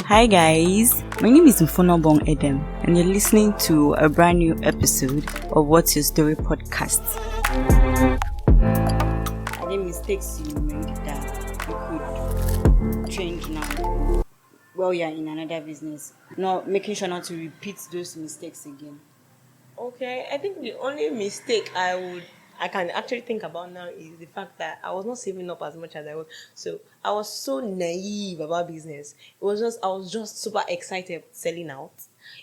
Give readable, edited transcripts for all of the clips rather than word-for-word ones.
Hi guys, my name is Imaobong Edem and you're listening to a brand new episode of What's Your Story podcast. Are there mistakes you made that you could change now while you're in another business? Not making sure not to repeat those mistakes again. Okay, I think the only mistake I can actually think about now is the fact that I was not saving up as much as I was. So I was so naive about business. I was just super excited selling out.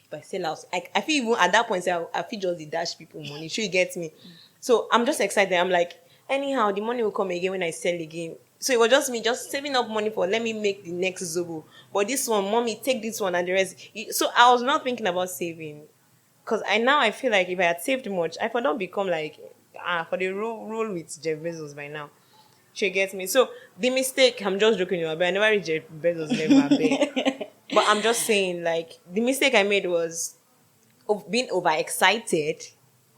If I sell out, I feel even at that point I feel just the dash people money. Sure, you get me. So I'm just excited. I'm like, anyhow, the money will come again when I sell again. So it was just me just saving up money for let me make the next Zobo. But this one, mommy, take this one and the rest. So I was not thinking about saving. Because I feel like if I had saved much, I would not become like for the role with Jeff Bezos by now. She gets me. So the mistake, I'm just joking about, but I never read Jeff Bezos never beg. But I'm just saying, like, the mistake I made was of being overexcited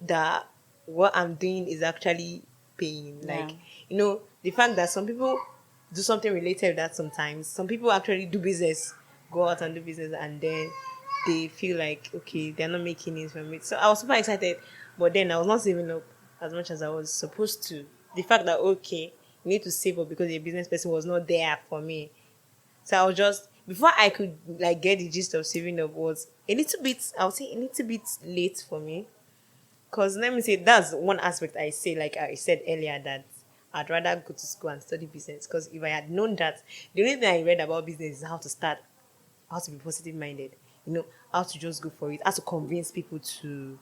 that what I'm doing is actually paying. Yeah. Like, the fact that some people do something related to that sometimes. Some people actually do business, go out and do business, and then they feel like, okay, they're not making it from it. So I was super excited, but then I was not saving up as much as I was supposed to. The fact that, okay, you need to save up because a business person was not there for me. So I was just, before I could like get the gist of saving up was a little bit, I would say a little bit late for me. Because let me say, that's one aspect I say, like I said earlier, that I'd rather go to school and study business. Because if I had known that, the only thing I read about business is how to start, how to be positive minded, how to just go for it, how to convince people to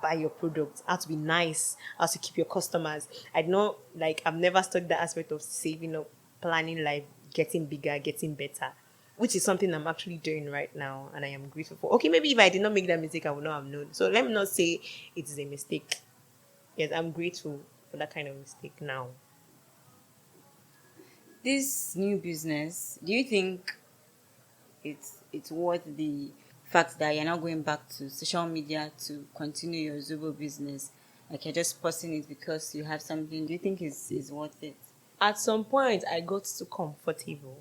buy your product, how to be nice, how to keep your customers. I know, like, I've never studied the aspect of saving up, planning life, getting bigger, getting better, which is something I'm actually doing right now, and I am grateful for. Okay, maybe if I did not make that mistake, I would not have known. So let me not say it is a mistake. Yes, I'm grateful for that kind of mistake now. This new business, do you think it's worth the fact that you're not going back to social media to continue your Zubo business? Like you're just posting it because you have something. Do you think is worth it? At some point, I got too comfortable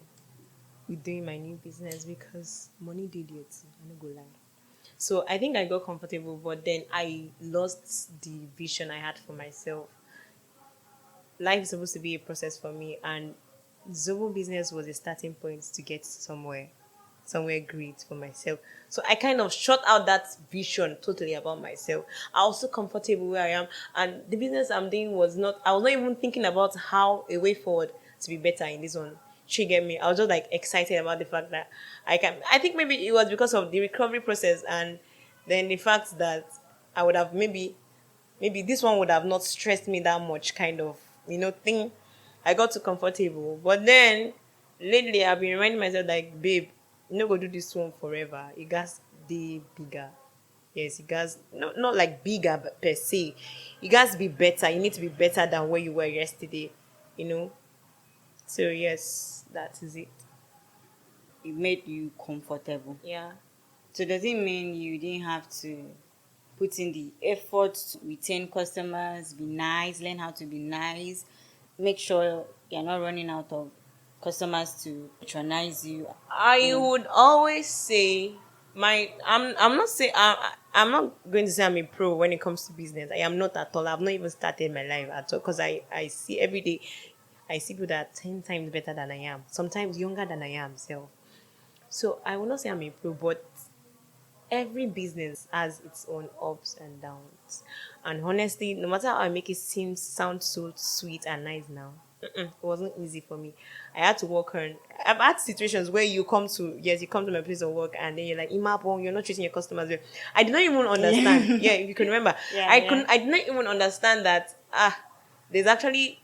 with doing my new business because money did it. I'm not gonna lie. So I think I got comfortable, but then I lost the vision I had for myself. Life is supposed to be a process for me, and Zobo business was a starting point to get somewhere great for myself. So I kind of shut out that vision totally about myself. I was so comfortable where I am, and the business I'm doing I was not even thinking about how a way forward to be better in this one. She get me. I was just like excited about the fact that I think maybe it was because of the recovery process, and then the fact that I would have maybe this one would have not stressed me that much, kind of, thing. I got too comfortable. But then lately I've been reminding myself, like, babe, you not go do this one forever. You guys be bigger. Yes, you guys not like bigger but per se. You guys be better. You need to be better than where you were yesterday, you know. So yes, that is it. It made you comfortable. Yeah. So does it mean you didn't have to put in the effort to retain customers, be nice, learn how to be nice, make sure you're not running out of customers to patronize you? I would always say I'm not saying I'm not going to say I'm a pro when it comes to business. I am not at all. I've not even started my life at all because I see every day I see people that are 10 times better than I am, sometimes younger than I am. So I will not say I'm a pro, but every business has its own ups and downs. And honestly, no matter how I make it sound so sweet and nice now, it wasn't easy for me. I had to work on. I've had situations where you come to my place of work and then you're like, Imaobong, you're not treating your customers well. I did not even understand. Yeah, you can remember. Yeah, I yeah. couldn't. I did not even understand that. There's actually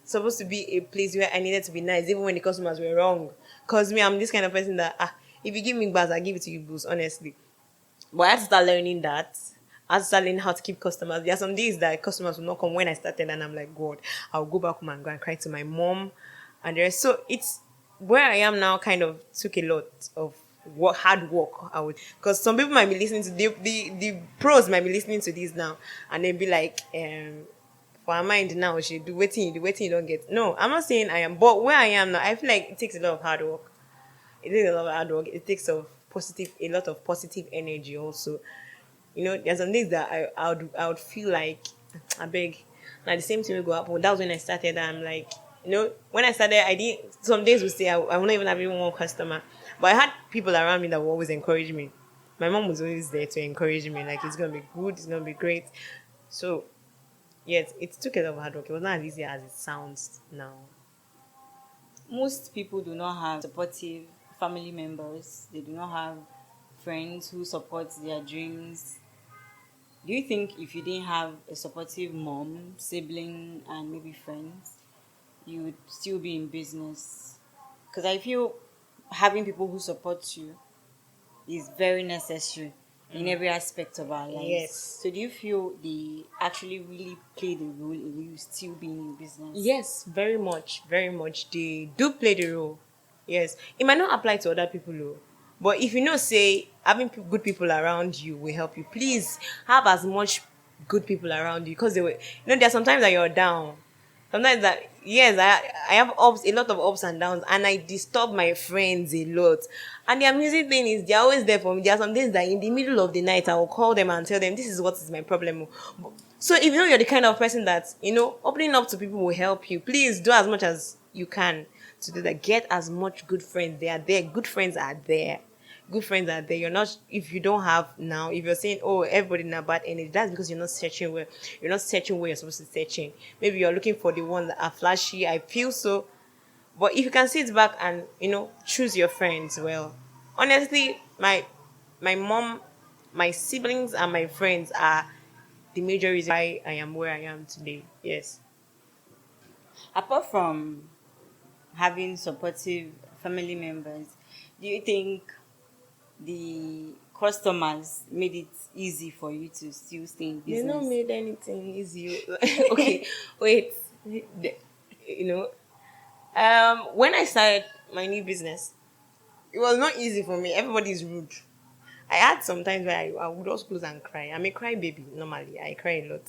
supposed to be a place where I needed to be nice, even when the customers were wrong. Cause me, I'm this kind of person that if you give me buzz, I give it to you boost, honestly. But I had to start learning that. I had to start learning how to keep customers. There are some days that customers will not come when I started, and I'm like, God, I'll go back home and go and cry to my mom. And the rest. So it's where I am now. Kind of took a lot of hard work. I would, because some people might be listening to the pros might be listening to this now, and they'll be like, for our mind now, she do waiting you don't get. No, I'm not saying I am, but where I am now, I feel like it takes a lot of hard work. It takes a lot of hard work. It takes a lot of positive energy also. There's some things that I would feel like I beg. Now the same thing will go up. That was when I started. I'm like, when I started, I did. Some days would say I will not even have even one customer, but I had people around me that would always encourage me. My mom was always there to encourage me, like it's gonna be good, it's gonna be great. So yes, it took a lot of hard work. It was not as easy as it sounds now. Most people do not have supportive family members. They do not have friends who support their dreams. Do you think if you didn't have a supportive mom, sibling, and maybe friends, you would still be in business? Because I feel having people who support you is very necessary in every aspect of our lives. Yes. So do you feel they actually really played a role in you still being in business? Yes, very much, very much. They do play the role. Yes, it might not apply to other people, though. But if say having good people around you will help you, please have as much good people around you because there are sometimes that you're down. Sometimes that yes, I have a lot of ups and downs, and I disturb my friends a lot. And the amusing thing is, they're always there for me. There are some days that in the middle of the night, I will call them and tell them this is what is my problem. So if you're the kind of person that opening up to people will help you, please do as much as you can to do that. Get as much good friends. They are there. Good friends are there. Good friends are there. You're not, if you don't have now, if you're saying, oh, everybody in a bad energy, that's because you're not searching where you're supposed to be searching. Maybe you're looking for the ones that are flashy. I feel so. But if you can sit back and, choose your friends well. Honestly, my mom, my siblings and my friends are the major reason why I am where I am today. Yes. Apart from having supportive family members, do you think the customers made it easy for you to still stay in They not business? made anything easy. Okay, wait. You know, when I started my new business, it was not easy for me. Everybody's rude. I had some times where I would just close and cry. I'm a cry baby normally. I cry a lot.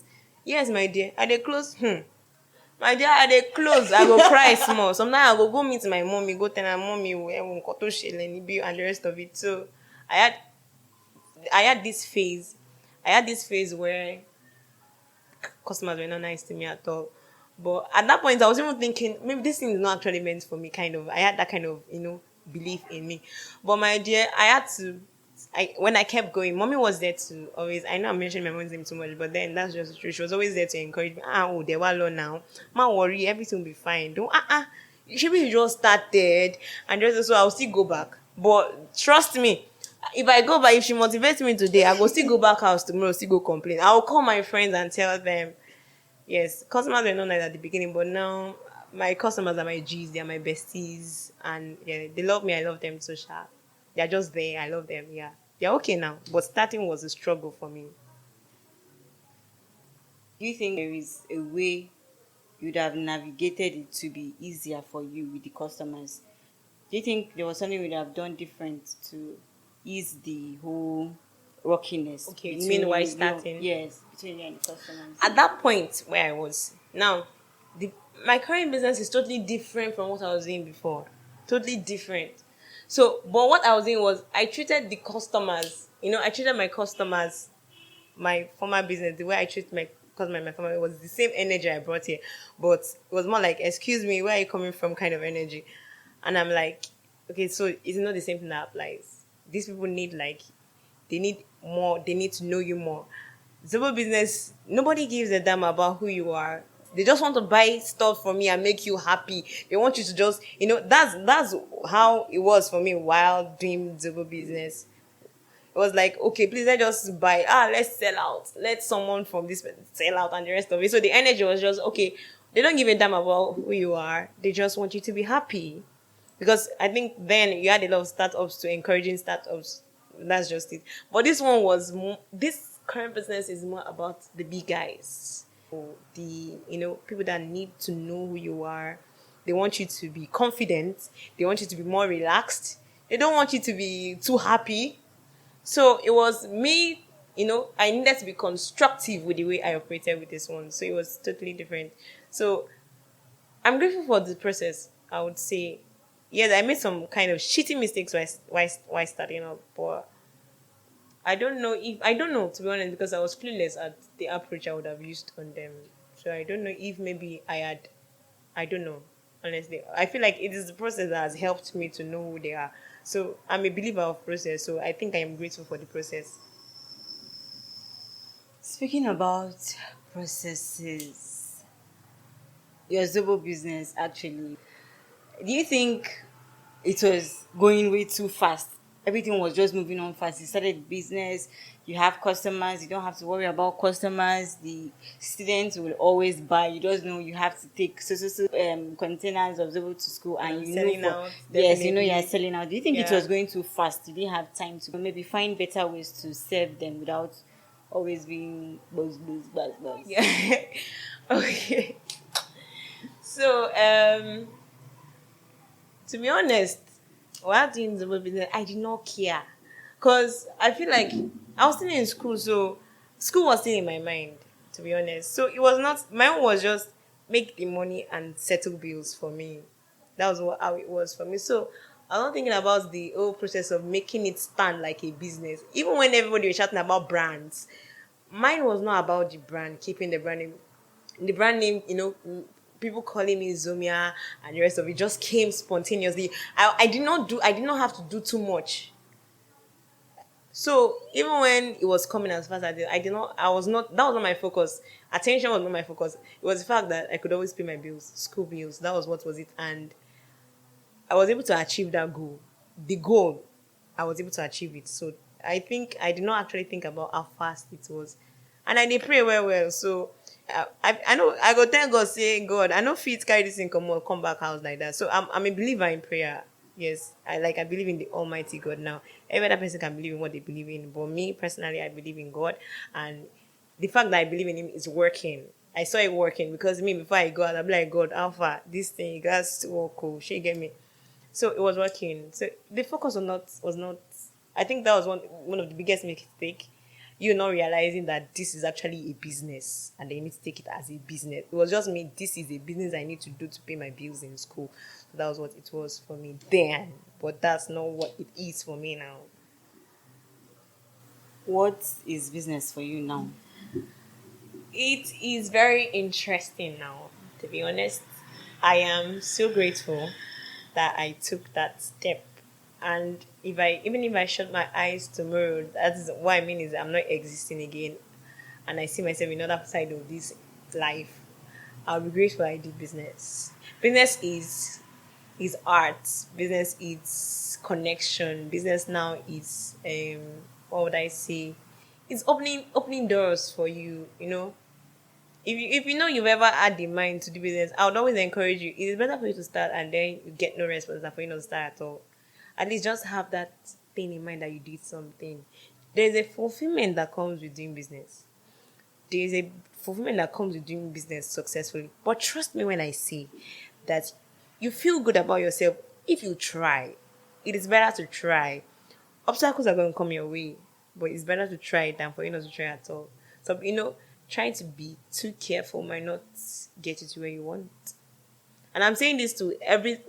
Yes, my dear. I dey close. My dear, I dey close. I go cry small. Sometimes I go meet my mommy, go tell her mommy nkan tó ṣẹlẹ̀ níbí and the rest of it. So I had I had this phase. I had this phase where customers were not nice to me at all. But at that point, I was even thinking maybe this thing is not actually meant for me. Kind of, I had that kind of belief in me. But my dear, I had to. When I kept going, mommy was there to always. I know I'm mentioning my mom's name too much, but then that's just true. She was always there to encourage me. Oh, they were low now. Ma worry, everything will be fine. Don't Should we just started and just so I'll still go back. But trust me, if I go back, if she motivates me today, I go still go back house tomorrow, still go complain. I'll call my friends and tell them. Yes, customers were not nice at the beginning, but now my customers are my G's, they are my besties, and yeah, they love me. I love them so sharp. They're just there. I love them. Yeah, they're okay now. But starting was a struggle for me. Do you think there is a way you'd have navigated it to be easier for you with the customers? Do you think there was something you'd have done different to ease the whole rockiness Okay, you between mean why you, starting? yes, between you and the customers? At that point where I was now, my current business is totally different from what I was doing before. Totally different. So, but what I was doing was I treated the customers. I treated my customers, my former business, the way I treat my customer, my family was the same energy I brought here, but it was more like, "Excuse me, where are you coming from?" kind of energy, and I'm like, okay, so it's not the same thing that applies. These people need they need more. They need to know you more. Zero business, nobody gives a damn about who you are. They just want to buy stuff from me and make you happy. They want you to just, that's how it was for me while doing zero business. It was like, okay, please let's just buy. Let's sell out. Let someone from this sell out and the rest of it. So the energy was just okay. They don't give a damn about who you are. They just want you to be happy. Because I think then you had a lot of startups to encouraging startups. That's just it. But this one was this current business is more about the big guys, the people that need to know who you are. They want you to be confident. They want you to be more relaxed. They don't want you to be too happy. So it was me. I needed to be constructive with the way I operated with this one. So it was totally different. So I'm grateful for the process, I would say. yes, I made some kind of shitty mistakes while starting up, but I don't know, to be honest, because I was clueless at the approach I would have used on them. So I don't know if maybe I don't know. Honestly, I feel like it is the process that has helped me to know who they are. So I'm a believer of process. So I think I am grateful for the process. Speaking about processes, your Zobo business actually, do you think it was going way too fast? Everything was just moving on fast. You started business, you have customers, you don't have to worry about customers. The students will always buy. You just know you have to take containers of Zobo to school, And and I'm you know selling for out yes, you know you're definitely. selling out. Do you think it Yeah. was going too fast? You didn't have time to maybe find better ways to serve them without always being buzz. Yeah. Okay. So to be honest, while doing the business, I did not care. Because I feel like I was still in school, so school was still in my mind, to be honest. So it was not, mine was just make the money and settle bills for me. That was how it was for me. So I was not thinking about the whole process of making it stand like a business. Even when everybody was shouting about brands, mine was not about the brand, keeping the brand name. The brand name, people calling me Zomia and the rest of it just came spontaneously. I did not have to do too much. So even when it was coming as fast as I did not, I was not, that was not my focus. Attention was not my focus. It was the fact that I could always pay my bills, school bills. That was what was it. And I was able to achieve that goal. The goal, I was able to achieve it. So I think I did not actually think about how fast it was, and I did pray well. So I know I go thank God, say God, I know fit carry this thing come back house like that. So I'm a believer in prayer. Yes, I believe in the Almighty God now. Every other person can believe in what they believe in, but me personally, I believe in God, and the fact that I believe in Him is working. I saw it working because me before I go out, I'm like, God, Alpha, this thing, you guys to work, cool. She get me. So it was working. So the focus was not. I think that was one of the biggest mistake. You not realizing that this is actually a business and they need to take it as a business. It was just me. This is a business I need to do to pay my bills in school. So that was what it was for me then. But that's not what it is for me now. What is business for you now? It is very interesting now, to be honest. I am so grateful that I took that step. And even if I shut my eyes tomorrow, that's what I mean is I'm not existing again and I see myself in another side of this life. I'll be grateful I did business. Business is art. Business is connection. Business now is what would I say? It's opening doors for you, if you know you've ever had the mind to do business, I would always encourage you. It is better for you to start and then you get no response than for you not to start at all. At least just have that thing in mind that you did something. There's a fulfillment that comes with doing business. There's a fulfillment that comes with doing business successfully. But trust me when I say that you feel good about yourself if you try. It is better to try. Obstacles are going to come your way, but it's better to try than for you not to try at all. So, trying to be too careful might not get you to where you want. And I'm saying this to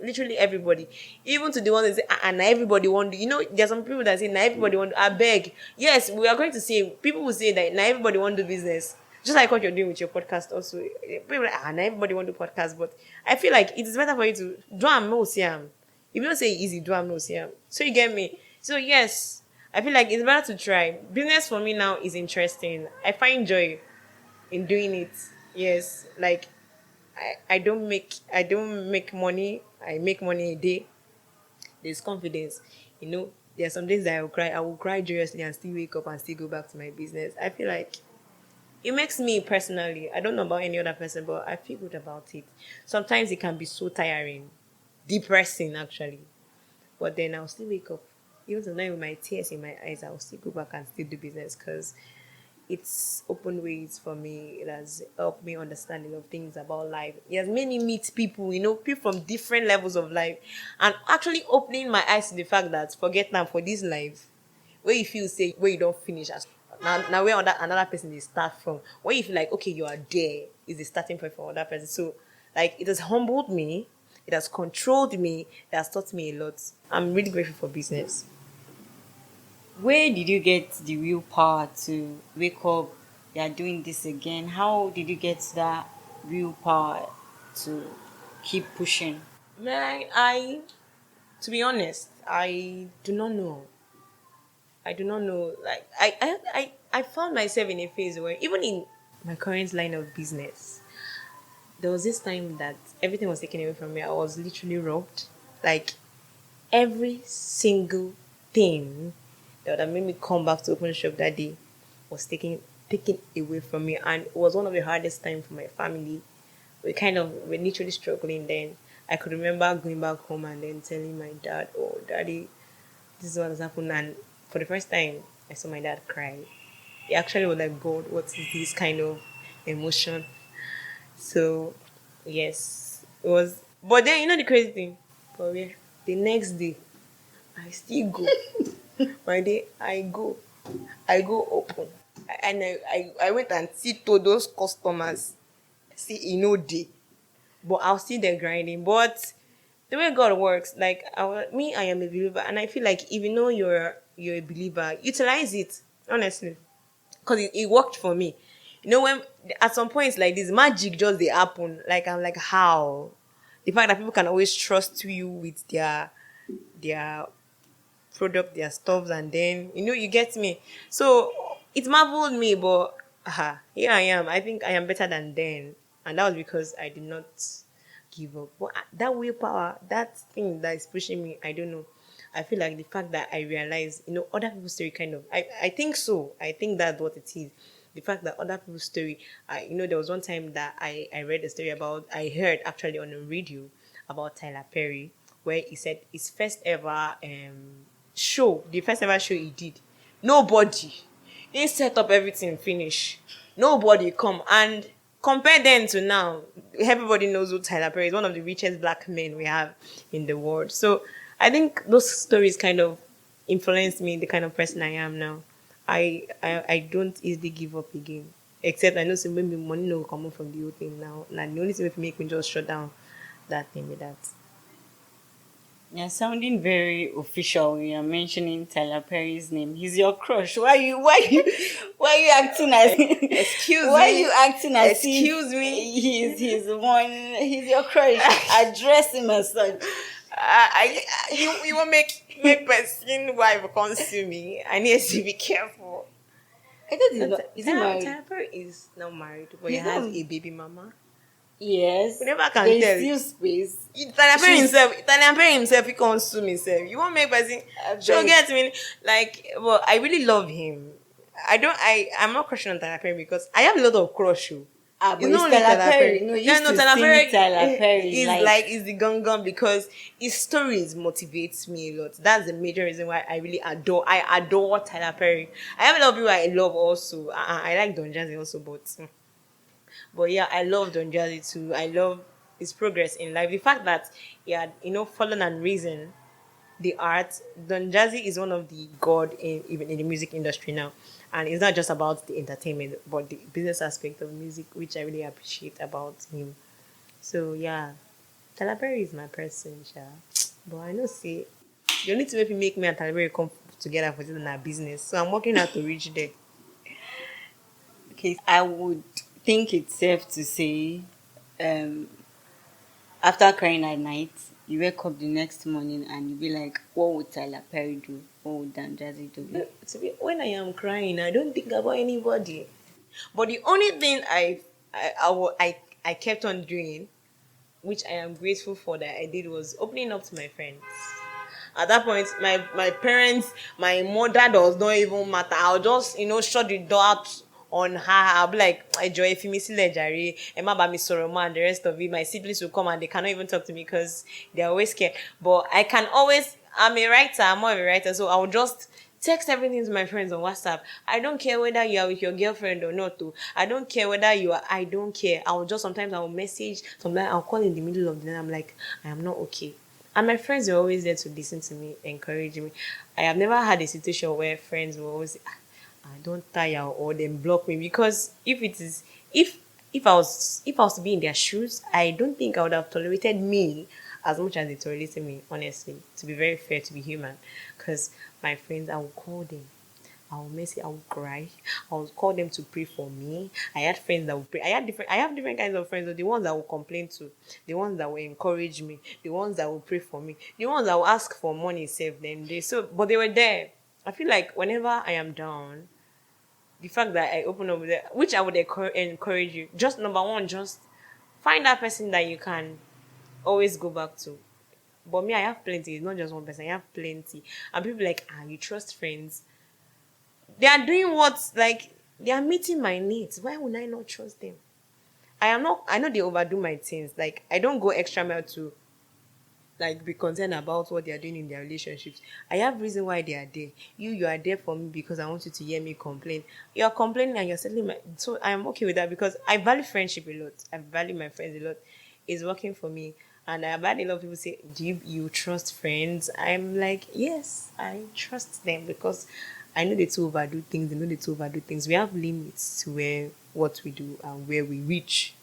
literally everybody, even to the ones that say, and everybody want to. There's some people that say, now everybody want to. I beg. Yes, we are going to say, people will say that now everybody want to do business. Just like what you're doing with your podcast also. People are like, now everybody want to podcast. But I feel like it is better for you to do and no Siam. If you don't say easy, do and no Siam. So you get me? So yes, I feel like it's better to try. Business for me now is interesting. I find joy in doing it. Yes, like I don't make money. I make money a day. There's confidence. There are some days that I will cry. I will cry joyously and still wake up and still go back to my business. I feel like it makes me personally. I don't know about any other person, but I feel good about it. Sometimes it can be so tiring, depressing actually. But then I'll still wake up. Even tonight with my tears in my eyes, I'll still go back and still do business because it's opened ways for me. It has helped me understand a lot of things about life. It has made me meet people, people from different levels of life, and actually opening my eyes to the fact that forget now for this life, where you feel say where you don't finish as now where another person is start from. Where you feel like okay you are there is the starting point for another person. So like it has humbled me. It has controlled me. It has taught me a lot. I'm really grateful for business. Where did you get the willpower to wake up? You are doing this again. How did you get that willpower to keep pushing? Man, to be honest, I do not know. I do not know. Like I found myself in a phase where even in my current line of business, there was this time that everything was taken away from me. I was literally robbed. Like every single thing that would have made me come back to open the shop that day was taken away from me, and it was one of the hardest time for my family. We're literally struggling then. I could remember going back home and then telling my dad, "Oh, daddy, this is what has happened." And for the first time, I saw my dad cry. He actually was like, "God, what is this kind of emotion?" So, yes, it was. But then, the crazy thing, for real, the next day, I still go. My day, I go open. And I went and see to those customers, see, day. But I'll still there grinding. But the way God works, like I am a believer, and I feel like even though you're a believer, utilize it honestly, because it worked for me. When at some points like this, magic just they happen. Like I'm like, how the fact that people can always trust you with their product, their stuffs, and then you get me. So it marveled me, but here I am. I think I am better than then, and that was because I did not give up. But that willpower, that thing that is pushing me, I don't know. I feel like the fact that I realize, other people's story kind of. I think so. I think that's what it is. The fact that other people's story. There was one time that I read a story about. I heard actually on a radio about Tyler Perry, where he said his first ever show, the first ever show he did, nobody. He set up everything, finish. Nobody come, and compare then to now, everybody knows who Tyler Perry is, one of the richest black men we have in the world. So I think those stories kind of influenced me, the kind of person I am now. I don't easily give up again. Except I know some maybe money no come out from the whole thing now. And the only thing that make me just shut down that thing with that. You're sounding very official when you're mentioning Tyler Perry's name. He's your crush. Why you acting as Excuse why me. you acting as Excuse if me. he's your crush. Address him as such. You will make person wife come to me. I need to be careful. I thought he's not, is he married? Tyler is not married, but he He's has not. a baby mama. Yes. We never can There's tell. still space. Italian parent himself, he can't sue me, sir. You won't make person. I She'll beg. get me. Like, well, I really love him. I'm not crushing on Tyler Perry because I have a lot of crush. Oh. But It's it's not only Tyler Tyler Perry. Perry. No, you Yeah, used no, to Tyler sing Perry Tyler Perry is like is the gun because his stories motivates me a lot. That's the major reason why I adore Tyler Perry. I have a lot of people I love also. I like Don Jazzy also, but yeah, I love Don Jazzy too. I love his progress in life. The fact that he had, fallen and risen the art. Don Jazzy is one of the god in even in the music industry now. And it's not just about the entertainment, but the business aspect of music, which I really appreciate about him. So yeah, Tyler Perry is my person, sha. But I know see, you need to maybe make me and Tyler Perry come together for this in our business. So I'm working hard to reach there. okay. I would think it's safe to say, um, after crying at night, you wake up the next morning and you be like, what would Tyler Perry do? What would Dan Jazzy do? When I am crying, I don't think about anybody. But the only thing I kept on doing, which I am grateful for that I did, was opening up to my friends. At that point, my parents, my mother does not even matter. I'll just shut the door out on her. I'll be like, "Enjoy if you miss Jare, Emma Bami Soroma," and the rest of it. My siblings will come and they cannot even talk to me because they're always scared. But I can always. I'm a writer. I'm more of a writer, so I'll just text everything to my friends on WhatsApp. I don't care whether you are with your girlfriend or not. Too. I don't care whether you are. I don't care. I'll message. Sometimes I'll call in the middle of the night. I'm like, I am not okay. And my friends were always there to listen to me, encourage me. I have never had a situation where friends were always, I don't tire or then block me because if I was to be in their shoes, I don't think I would have tolerated me as much as it tolerated me, honestly, to be very fair, to be human. Because my friends, I will call them. I will message, I will cry. I will call them to pray for me. I had friends that will pray. I have different kinds of friends. The ones that will complain to, the ones that will encourage me, the ones that will pray for me, the ones that will ask for money, save them. But they were there. I feel like whenever I am down, the fact that I open up with it, which I would encourage you, just number one, just find that person that you can always go back to. But me, I have plenty. It's not just one person. I have plenty. And people like, you trust friends. They are doing what, like, they are meeting my needs. Why would I not trust them? I know they overdo my things. Like, I don't go extra mile to like be concerned about what they are doing in their relationships. I have reason why they are there. You are there for me because I want you to hear me complain. You are complaining and you're settling my, so I am okay with that because I value friendship a lot. I value my friends a lot. It's working for me. And I've had a lot of people say, do you trust friends? I'm like, yes, I trust them because I know they too overdo things. They know they too overdo things. We have limits to where what we do and where we reach,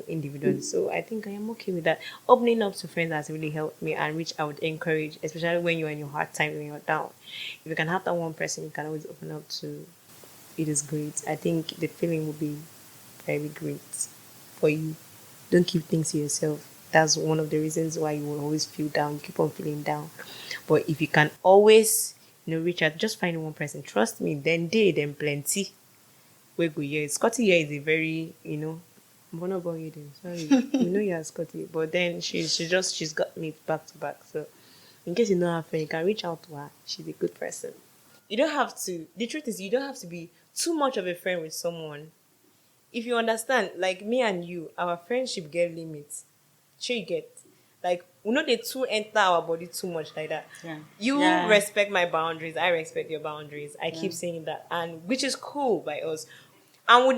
individually. So I think I am okay with that. Opening up to friends has really helped me, and which I would encourage, especially when you're in your hard time, when you're down. If you can have that one person you can always open up to, it is great. I think the feeling will be very great for you. Don't keep things to yourself. That's one of the reasons why you will always feel down. You keep on feeling down. But if you can always, reach out, just find one person. Trust me, then plenty. We go here. Scotty here is a very, I'm not going then. Sorry. You're Scotty. But then she's got me back to back. So in case you know her friend, you can reach out to her. She's a good person. You don't have to, the truth is, you don't have to be too much of a friend with someone. If you understand, like me and you, our friendship get limits. Sure you get. Like, they two enter our body too much like that. Yeah. You Yeah. respect my boundaries, I respect your boundaries. I keep saying that, and which is cool by us. And we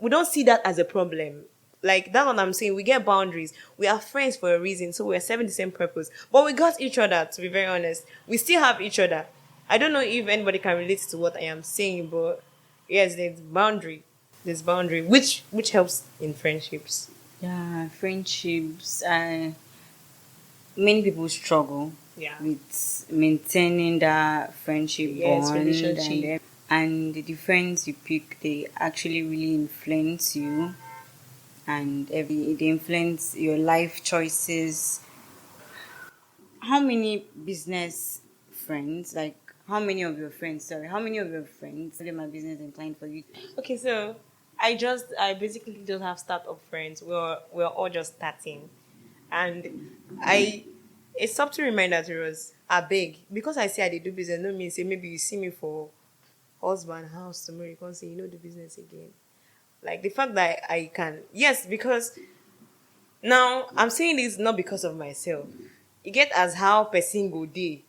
don't see that as a problem. Like, that's what I'm saying. We get boundaries. We are friends for a reason, so we're serving the same purpose. But we got each other, to be very honest. We still have each other. I don't know if anybody can relate to what I am saying, but yes, there's boundary. There's boundary, which helps in friendships. Yeah, friendships. Many people struggle Yeah. with maintaining that friendship Yes, bond, relationship. and the friends you pick, they actually really influence you, and they influence your life choices. How many business friends, like how many of your friends are my business inclined for you? Okay, so I basically don't have startup friends. We're all just starting, and I a subtle reminder to us are big because I say I dey do business. No mean say maybe you see me for husband house tomorrow you can't say you know the business again. Like the fact that I can, yes, because now I'm saying this not because of myself. You get as how person go day,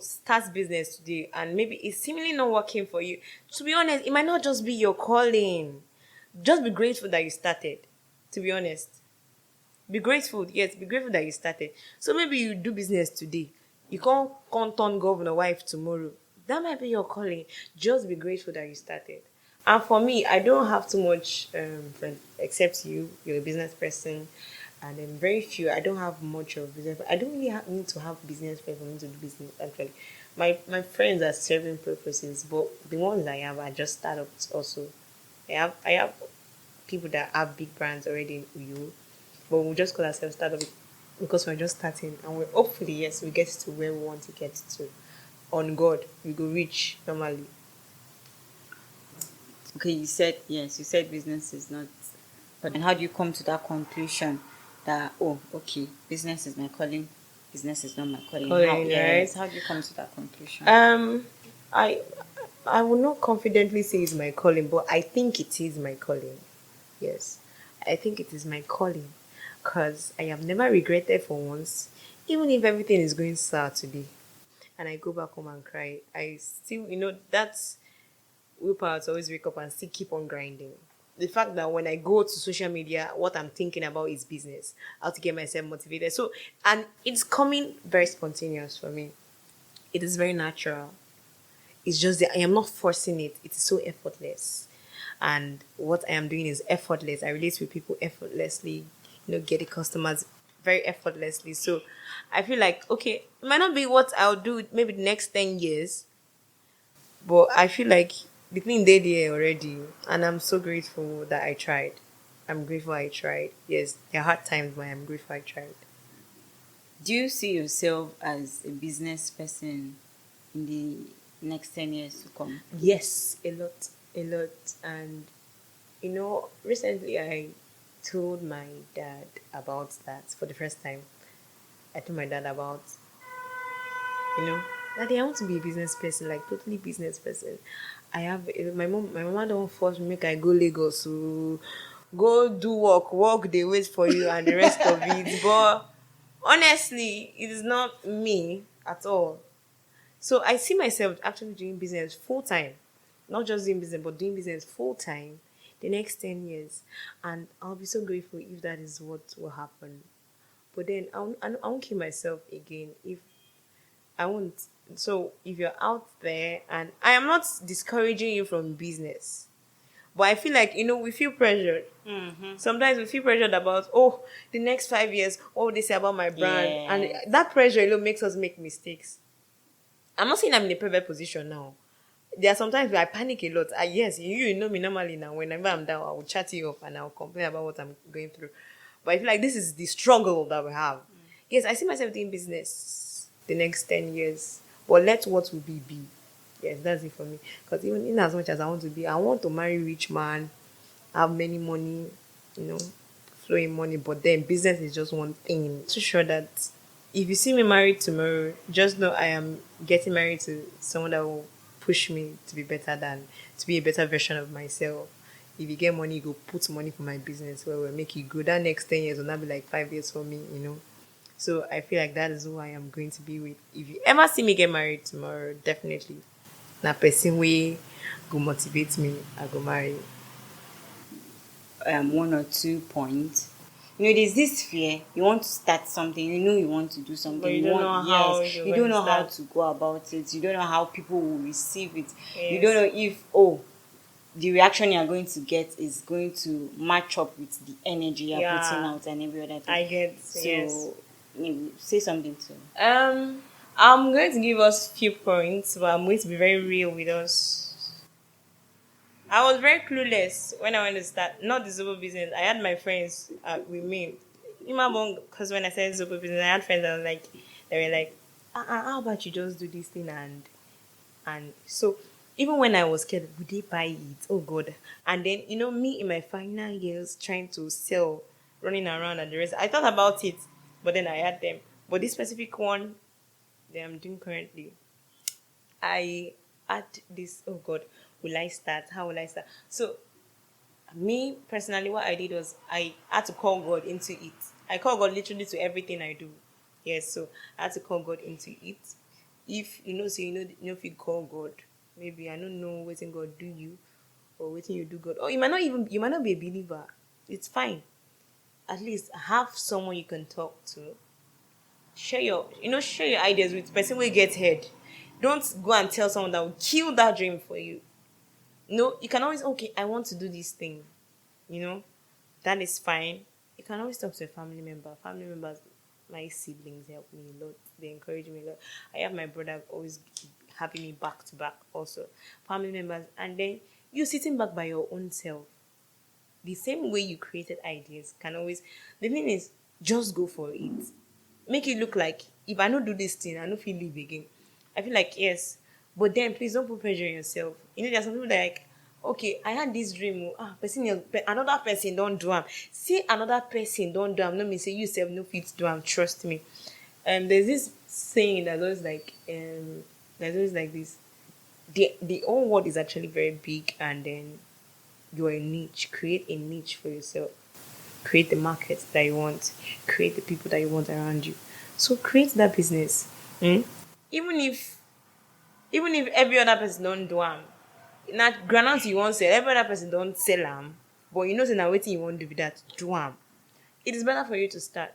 start business today, and maybe it's seemingly not working for you. To be honest, it might not just be your calling. Just be grateful that you started. To be honest, be grateful. Yes, be grateful that you started. So maybe you do business today, you can't turn governor wife tomorrow. That might be your calling. Just be grateful that you started. And for me, I don't have too much friends except you. You're a business person, and then very few. I don't have much of business. I don't really need to have business friends for me to do business. Actually, my friends are serving purposes, but the ones I have are just startups. Also, I have people that have big brands already in you, but we just call ourselves startup because we're just starting, and we're hopefully, yes, we get to where we want to get to. On God, we go reach normally. Okay, you said business is not, but then how do you come to that conclusion that, oh, okay, business is my calling, business is not my calling? How, Calling, right? yes, how do you come to that conclusion? I I will not confidently say it's my calling, but I think it is my calling. Yes, I think it is my calling, cause I have never regretted for once, even if everything is going sour today, and I go back home and cry. I still, that's willpower to always wake up and still keep on grinding. The fact that when I go to social media, what I'm thinking about is business, how to get myself motivated. So, and it's coming very spontaneous for me. It is very natural. It's just that I am not forcing it. It is so effortless. And what I am doing is effortless. I relate with people effortlessly, get the customers. very effortlessly. So I feel like, okay, it might not be what I'll do maybe the next 10 years, but I feel like the thing did there already, and I'm so grateful that I tried. I'm grateful I tried. Yes, there are hard times, but I'm grateful I tried. Do you see yourself as a business person in the next 10 years to come? Yes, a lot. And recently I told my dad about that for the first time. I told my dad about, you know, Daddy, I want to be a business person, like totally business person. I have my mama don't force me make I go Lagos to go do work they wait for you and the rest of it. But honestly, it is not me at all. So I see myself actually doing business full time, not just doing business, but doing business full time the next 10 years. And I'll be so grateful if that is what will happen. But then I won't kill myself again if I won't. So if you're out there, and I am not discouraging you from business, but I feel like, we feel pressured. Mm-hmm. Sometimes we feel pressured about, oh, the next 5 years, what would they say about my brand? And Yes. that pressure alone makes us make mistakes. I'm not saying I'm in a perfect position now. There are sometimes where I panic a lot. Yes, you know me normally now. Whenever I'm down, I will chat you up and I'll complain about what I'm going through. But I feel like this is the struggle that we have. Yes, I see myself doing business the next 10 years. But let what will be. Yes, that's it for me. Because even in as much as I want to be, I want to marry rich man, have many money, you know, flowing money. But then business is just one thing. So sure that if you see me married tomorrow, just know I am getting married to someone that will push me to be better than to be a better version of myself. If you get money, you go put money for my business where will make it grow. That next 10 years will not be like 5 years for me. So I feel like that is who I am going to be with. If you ever see me get married tomorrow, definitely. Na person way go motivate me, I go marry. One or two points. There's this fear. You want to start something, you want to do But something. you You don't want, know how yes, you're you going don't to know how start. to go about it. You don't know how people will receive it. You don't Yes. know if, oh, the reaction you are going to get is going to match up with the energy you're putting Yeah, out and every other thing. I get, yes. So, say something too. Um, I'm going to give us few points, but I'm going to be very real with us. I was very clueless when I went to start, not the Zobo business. I had my friends with me. Imaobong, because when I said Zobo business, I had friends that were like, how about you just do this thing and so even when I was scared, would they buy it? Oh God. And then me in my final years trying to sell, running around and the rest. I thought about it, but then I had them. But this specific one that I'm doing currently, I had this, oh God, will I start? How will I start? So me personally, what I did was I had to call God into it. I call God literally to everything I do. Yes, so I had to call God into it. If if you call God, maybe I don't know what God do you or what you do God. Or you might not be a believer. It's fine. At least have someone you can talk to. Share your ideas with the person who gets head. Don't go and tell someone that will kill that dream for you. No, you can always, okay, I want to do this thing. You know, that is fine. You can always talk to a family member. Family members, my siblings help me a lot. They encourage me a lot. I have my brother always having me back to back also. Family members. And then you sitting back by your own self. The same way you created ideas can always, the thing is, just go for it. Make it look like if I don't do this thing, I don't feel live again. I feel like yes. But then please don't put pressure on yourself. There are some people that are like, okay, I had this dream. Another person don't do am. See another person don't do am. No mean say you self no fit do am. Trust me. There's this saying there's always like this. The whole world is actually very big, and then you're a niche. Create a niche for yourself. Create the market that you want. Create the people that you want around you. So create that business. Hmm? Even if every other person don't do am, na groundnut you wan sell, every other person don't sell am, but say na wetin you wan do be that, do am. It is better for you to start,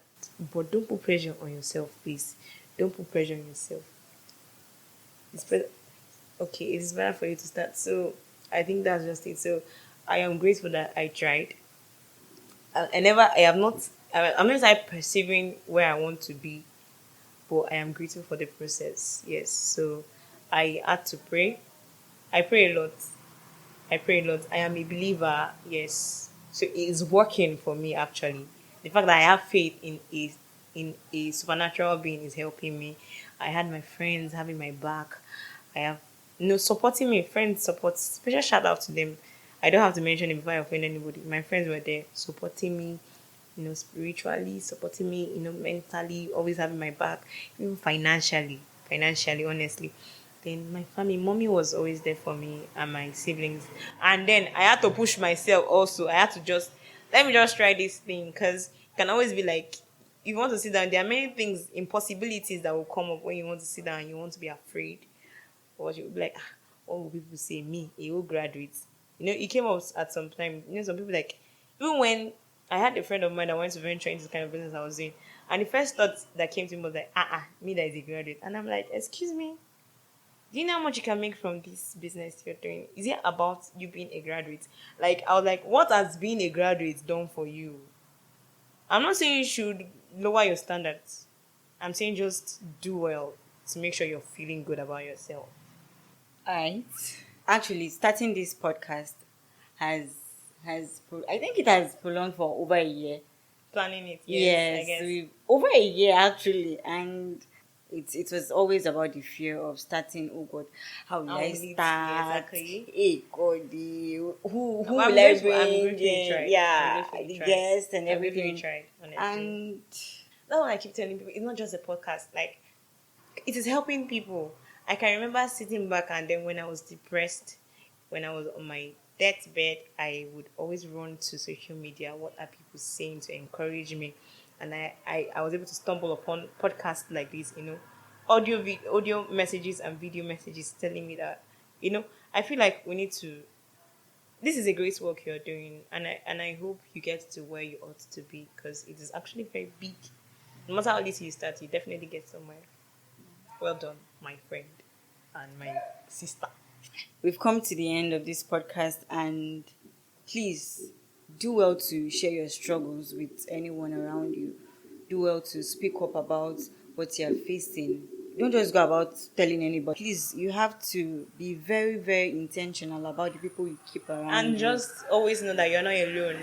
but don't put pressure on yourself, please. Don't put pressure on yourself. It's better. Okay, it is better for you to start. So I think that's just it. So I am grateful that I tried. I have not. I'm not like perceiving where I want to be, but I am grateful for the process. Yes. So I had to pray. I pray a lot. I pray a lot. I am a believer, yes. So it is working for me actually. The fact that I have faith in a supernatural being is helping me. I had my friends having my back. I have supporting me, friends support, special shout out to them. I don't have to mention it before I offend anybody. My friends were there supporting me, spiritually, supporting me, mentally, always having my back, even financially, honestly. Then my family, mommy was always there for me and my siblings. And then I had to push myself also. I had to just, let me just try this thing because it can always be like, you want to sit down, there are many things, impossibilities that will come up when you want to sit down and you want to be afraid. Or you'll be like, what will people say? Me, a whole graduate. It came up at some time. Some people like, even when I had a friend of mine that wanted to venture into this kind of business I was doing, and the first thought that came to me was like, me that is a graduate. And I'm like, excuse me, do you know how much you can make from this business you're doing? Is it about you being a graduate? Like, I was like, what has being a graduate done for you? I'm not saying you should lower your standards. I'm saying just do well to make sure you're feeling good about yourself. Alright. Actually, starting this podcast has I think it has prolonged for over a year. Planning it, yes, I Yes, guess. over a year actually, and it was always about the fear of starting. Oh God, how will How I will it be start? exactly? Hey God, who But will I I'm bring? grateful you tried. I'm Yeah, grateful you the tried. guests and I'm grateful you everything, tried, honestly. and That's what I keep telling people. It's not just a podcast. Like, it is helping people. I can remember sitting back and then when I was depressed, when I was on my deathbed, I would always run to social media. What are people saying to encourage me? And I was able to stumble upon podcasts like this, audio messages and video messages telling me that, I feel like we need to. This is a great work you're doing, and I hope you get to where you ought to be because it is actually very big. No matter how little you start, you definitely get somewhere. Well done, my friend and my sister. we've come to the end of this podcast, and please do well to share your struggles with anyone around you. Do well to speak up about what you're facing. Don't just go about telling anybody. Please, you have to be very, very intentional about the people you keep around And you. just always know that you're not alone.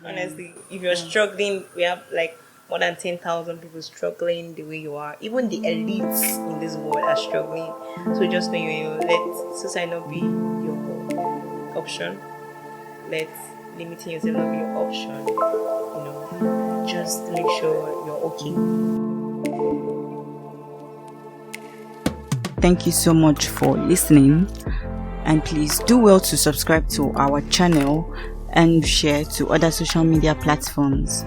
Yeah. Honestly, if you're Yeah. struggling, we have like more than 10,000 people struggling the way you are. Even the elites in this world are struggling. So just know you let suicide not be your option. Let limiting yourself not be your option. Just make sure you're okay. Thank you so much for listening. And please do well to subscribe to our channel and share to other social media platforms.